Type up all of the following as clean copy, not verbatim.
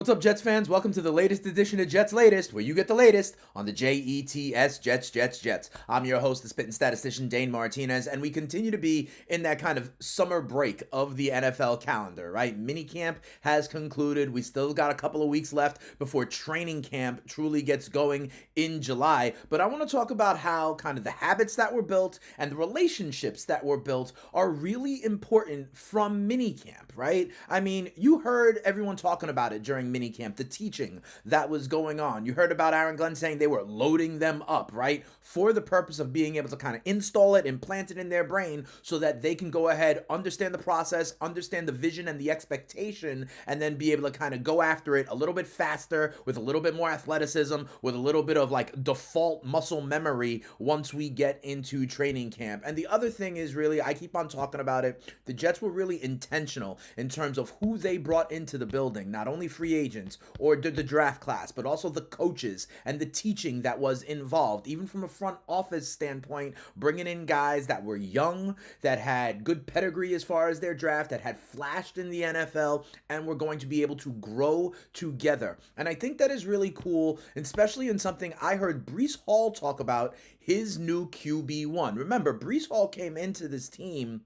What's up, Jets fans? Welcome to the latest edition of Jets Latest, where you get the latest on the Jets, Jets. I'm your host, the spitting statistician, Dane Martinez, and we continue to be in that kind of summer break of the NFL calendar, right? Minicamp has concluded. We still got a couple of weeks left before training camp truly gets going in July. But I want to talk about how kind of the habits that were built and the relationships that were built are really important from minicamp, right? I mean, you heard everyone talking about it during minicamp, the teaching that was going on. You heard about Aaron Glenn saying they were loading them up, right? For the purpose of being able to kind of install it, implant it in their brain so that they can go ahead, understand the process, understand the vision and the expectation, and then be able to kind of go after it a little bit faster with a little bit more athleticism, with a little bit of like default muscle memory once we get into training camp. And the other thing is really, I keep on talking about it, the Jets were really intentional in terms of who they brought into the building, not only free agents or the draft class, but also the coaches and the teaching that was involved, even from a front office standpoint, bringing in guys that were young, that had good pedigree as far as their draft, that had flashed in the NFL, and were going to be able to grow together. And I think that is really cool, especially in something I heard Breece Hall talk about, his new QB1. Remember, Breece Hall came into this team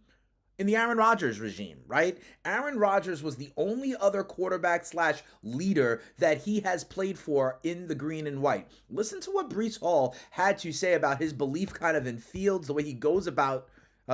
in the Aaron Rodgers regime, right? Aaron Rodgers was the only other quarterback slash leader that he has played for in the green and white. Listen to what Breece Hall had to say about his belief kind of in Fields, the way he goes about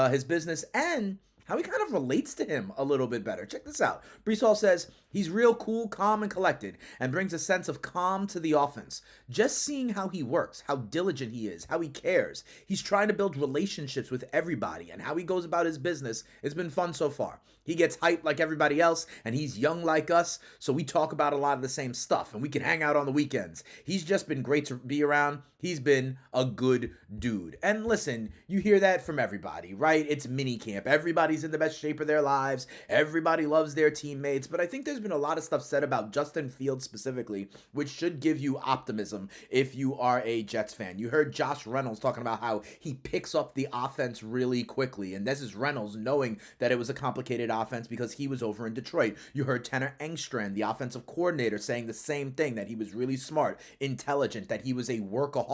his business, and how he kind of relates to him a little bit better. Check this out. Breece Hall says he's real cool, calm, and collected, and brings a sense of calm to the offense. Just seeing how he works, how diligent he is, how he cares. He's trying to build relationships with everybody, and how he goes about his business. It's been fun so far. He gets hyped like everybody else, and he's young like us, so we talk about a lot of the same stuff, and we can hang out on the weekends. He's just been great to be around. He's been a good dude. And listen, you hear that from everybody, right? It's minicamp. Everybody's in the best shape of their lives. Everybody loves their teammates. But I think there's been a lot of stuff said about Justin Fields specifically, which should give you optimism if you are a Jets fan. You heard Josh Reynolds talking about how he picks up the offense really quickly. And this is Reynolds knowing that it was a complicated offense because he was over in Detroit. You heard Tanner Engstrand, the offensive coordinator, saying the same thing, that he was really smart, intelligent, that he was a workaholic.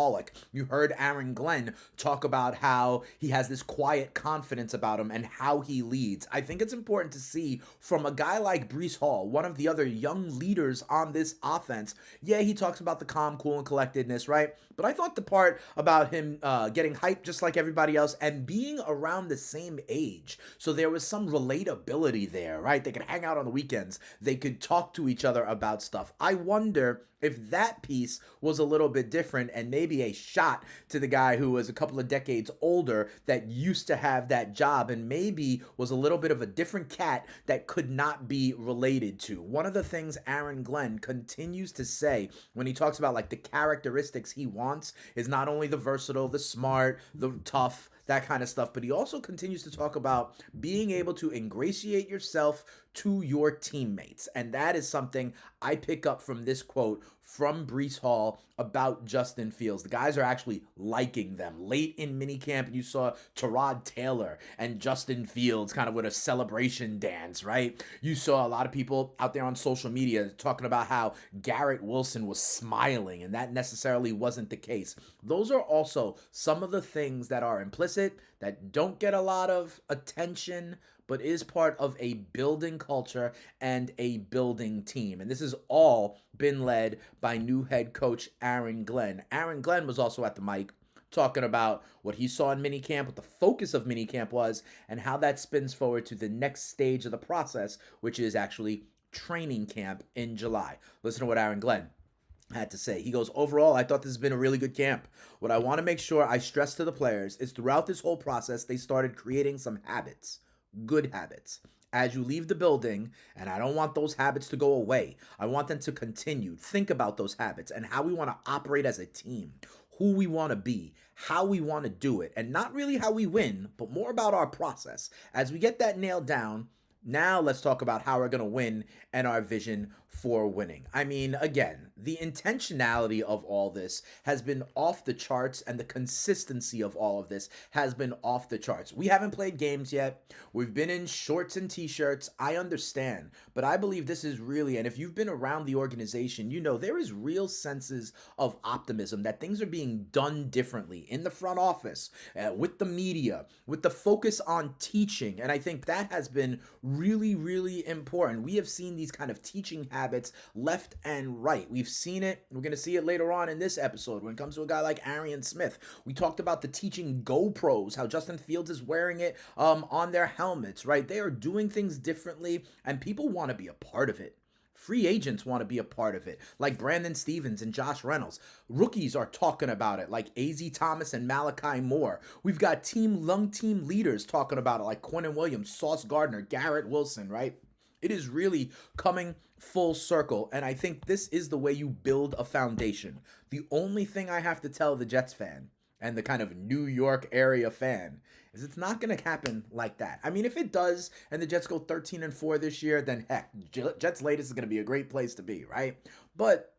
You heard Aaron Glenn talk about how he has this quiet confidence about him and how he leads. I think it's important to see from a guy like Breece Hall, one of the other young leaders on this offense. Yeah, he talks about the calm, cool, and collectedness, right? But I thought the part about him getting hyped just like everybody else and being around the same age. So there was some relatability there, right? They could hang out on the weekends. They could talk to each other about stuff. I wonder if that piece was a little bit different and maybe a shot to the guy who was a couple of decades older that used to have that job and maybe was a little bit of a different cat that could not be related to. One of the things Aaron Glenn continues to say when he talks about like the characteristics he wants is not only the versatile, the smart, the tough, that kind of stuff, but he also continues to talk about being able to ingratiate yourself to your teammates. And that is something I pick up from this quote from Breece Hall about Justin Fields. The guys are actually liking them. Late in minicamp, you saw Tyrod Taylor and Justin Fields kind of with a celebration dance, right? You saw a lot of people out there on social media talking about how Garrett Wilson was smiling, and that necessarily wasn't the case. Those are also some of the things that are implicit, that don't get a lot of attention, but is part of a building culture and a building team. And this has all been led by new head coach Aaron Glenn. Aaron Glenn was also at the mic talking about what he saw in minicamp, what the focus of minicamp was, and how that spins forward to the next stage of the process, which is actually training camp in July. Listen to what Aaron Glenn had to say. He goes, overall, I thought this has been a really good camp. What I want to make sure I stress to the players is throughout this whole process, they started creating some habits, good habits. As you leave the building, and I don't want those habits to go away. I want them to continue. Think about those habits and how we want to operate as a team, who we want to be, how we want to do it, and not really how we win, but more about our process. As we get that nailed down, Now let's talk about how we're going to win and our vision for winning. I mean, again, the intentionality of all this has been off the charts, and the consistency of all of this has been off the charts. We haven't played games yet. We've been in shorts and t-shirts. I understand, but I believe this is really, and if you've been around the organization, you know there is real senses of optimism that things are being done differently in the front office, with the media, with the focus on teaching, and I think that has been really, really important. We have seen these kind of teaching habits left and right. We've seen it. We're going to see it later on in this episode when it comes to a guy like Arian Smith. We talked about the teaching GoPros, how Justin Fields is wearing it on their helmets, right? They are doing things differently, and people want to be a part of it. Free agents want to be a part of it, like Brandon Stevens and Josh Reynolds. Rookies are talking about it, like A.Z. Thomas and Malachi Moore. We've got young team leaders talking about it, like Quinnen Williams, Sauce Gardner, Garrett Wilson, right? It is really coming full circle, and I think this is the way you build a foundation. The only thing I have to tell the Jets fan and the kind of New York area fan is it's not going to happen like that. I mean, if it does and the Jets go 13-4 this year, then heck, Jets latest is going to be a great place to be, right? But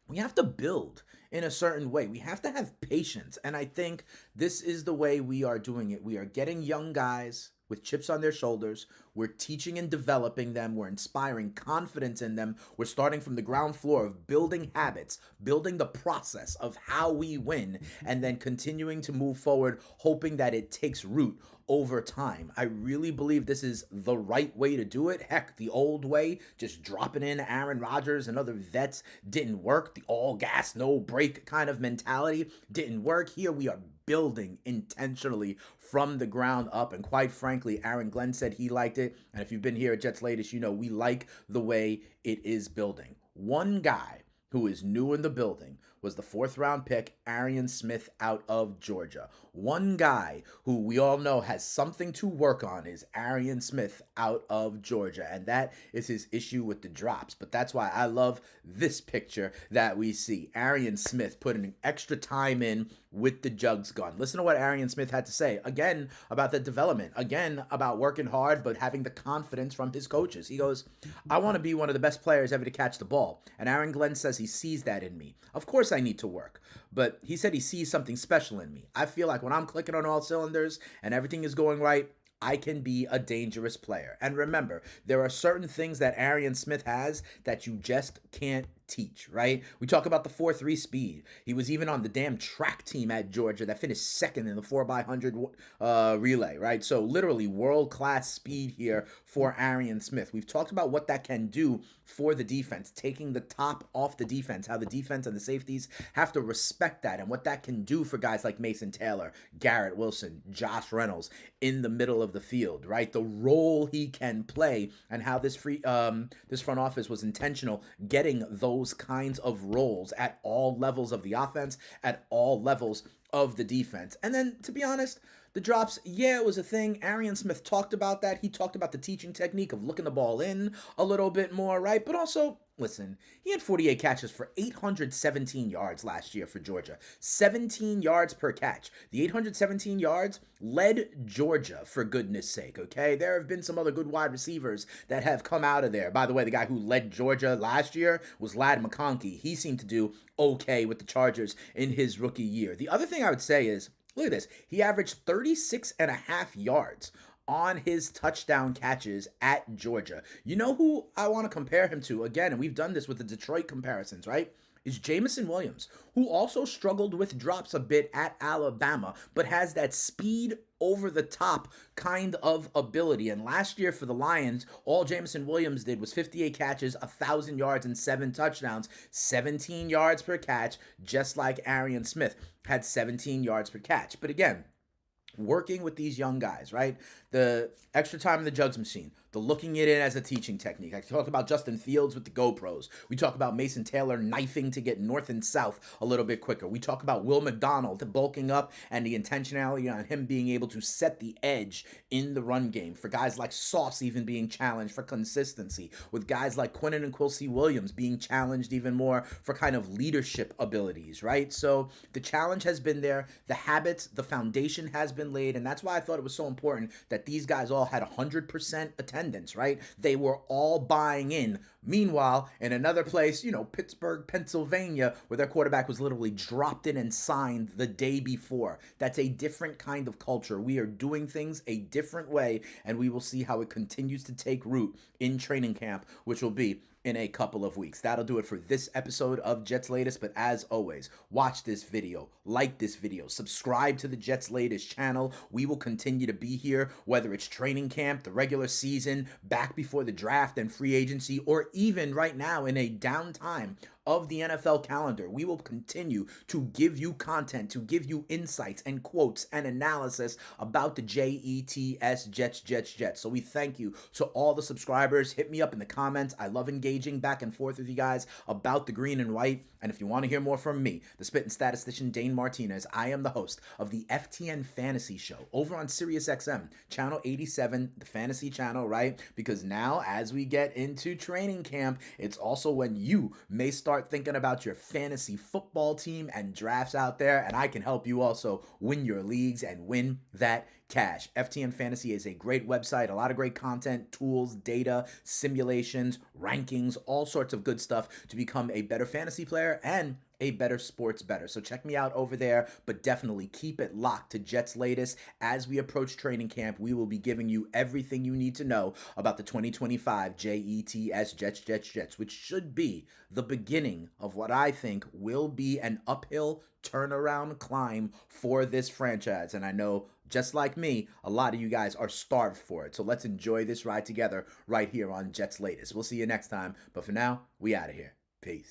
we have to build in a certain way. We have to have patience, and I think this is the way we are doing it. We are getting young guys with chips on their shoulders. We're teaching and developing them. We're inspiring confidence in them. We're starting from the ground floor of building habits, building the process of how we win, and then continuing to move forward, hoping that it takes root over time. I really believe this is the right way to do it. Heck, the old way, just dropping in Aaron Rodgers and other vets, didn't work. The all gas, no break kind of mentality didn't work. Here we are building intentionally from the ground up. And quite frankly, Aaron Glenn said he liked it. And if you've been here at Jets Latest, you know we like the way it is building. One guy who is new in the building was the 4th round pick, Arian Smith, out of Georgia. One guy who we all know has something to work on is Arian Smith out of Georgia, and that is his issue with the drops. But that's why I love this picture that we see. Arian Smith putting extra time in with the jugs gun. Listen to what Arian Smith had to say, again, about the development, again, about working hard, but having the confidence from his coaches. He goes, I want to be one of the best players ever to catch the ball. And Aaron Glenn says he sees that in me. Of course I need to work, but he said he sees something special in me. I feel like when I'm clicking on all cylinders and everything is going right, I can be a dangerous player. And remember, there are certain things that Arian Smith has that you just can't teach, right? We talk about the 4.3 speed. He was even on the damn track team at Georgia that finished second in the 4x100 relay, right? So literally world-class speed here for Arian Smith. We've talked about what that can do for the defense, taking the top off the defense, how the defense and the safeties have to respect that, and what that can do for guys like Mason Taylor, Garrett Wilson, Josh Reynolds in the middle of the field, right? The role he can play, and how this front office was intentional getting those kinds of roles at all levels of the offense, at all levels of the defense. And then, to be honest, the drops, yeah, it was a thing. Arian Smith talked about that. He talked about the teaching technique of looking the ball in a little bit more, right? But also, listen, he had 48 catches for 817 yards last year for Georgia. 17 yards per catch. The 817 yards led Georgia, for goodness sake, okay? There have been some other good wide receivers that have come out of there. By the way, the guy who led Georgia last year was Ladd McConkey. He seemed to do okay with the Chargers in his rookie year. The other thing I would say is, look at this. He averaged 36.5 yards on his touchdown catches at Georgia. You know who I want to compare him to? Again, and we've done this with the Detroit comparisons, right? Is Jameson Williams, who also struggled with drops a bit at Alabama, but has that speed over the top kind of ability. And last year for the Lions, all Jameson Williams did was 58 catches, 1,000 yards, and 7 touchdowns, 17 yards per catch, just like Arian Smith had 17 yards per catch. But again, working with these young guys, right? The extra time in the jugs machine, the looking it in as a teaching technique. I talked about Justin Fields with the GoPros. We talk about Mason Taylor knifing to get north and south a little bit quicker. We talk about Will McDonald bulking up and the intentionality on him being able to set the edge in the run game. For guys like Sauce even being challenged for consistency. With guys like Quinnen and Quilcy Williams being challenged even more for kind of leadership abilities, right? So the challenge has been there. The habits, the foundation has been laid. And that's why I thought it was so important that these guys all had 100% attendance attendance, right? They were all buying in. Meanwhile, in another place, Pittsburgh, Pennsylvania, where their quarterback was literally dropped in and signed the day before. That's a different kind of culture. We are doing things a different way, and we will see how it continues to take root in training camp, which will be in a couple of weeks. That'll do it for this episode of Jets Latest. But as always, watch this video, like this video, subscribe to the Jets Latest channel. We will continue to be here, whether it's training camp, the regular season, back before the draft and free agency, or even right now in a downtime of the NFL calendar. We will continue to give you content, to give you insights and quotes and analysis about the Jets, Jets. So we thank you to all the subscribers. Hit me up in the comments. I love engaging back and forth with you guys about the green and white. And if you want to hear more from me, the spitting statistician Dane Martinez, I am the host of the FTN Fantasy Show over on SiriusXM, channel 87, the fantasy channel, right? Because now, as we get into training camp, it's also when you may start thinking about your fantasy football team and drafts out there, and I can help you also win your leagues and win that cash. FTN Fantasy is a great website, a lot of great content, tools, data, simulations, rankings, all sorts of good stuff to become a better fantasy player and a better sports bettor. So check me out over there, but definitely keep it locked to Jets Latest. As we approach training camp, we will be giving you everything you need to know about the 2025 Jets, which should be the beginning of what I think will be an uphill turnaround climb for this franchise. And I know, just like me, a lot of you guys are starved for it. So let's enjoy this ride together right here on Jets Latest. We'll see you next time. But for now, we out of here. Peace.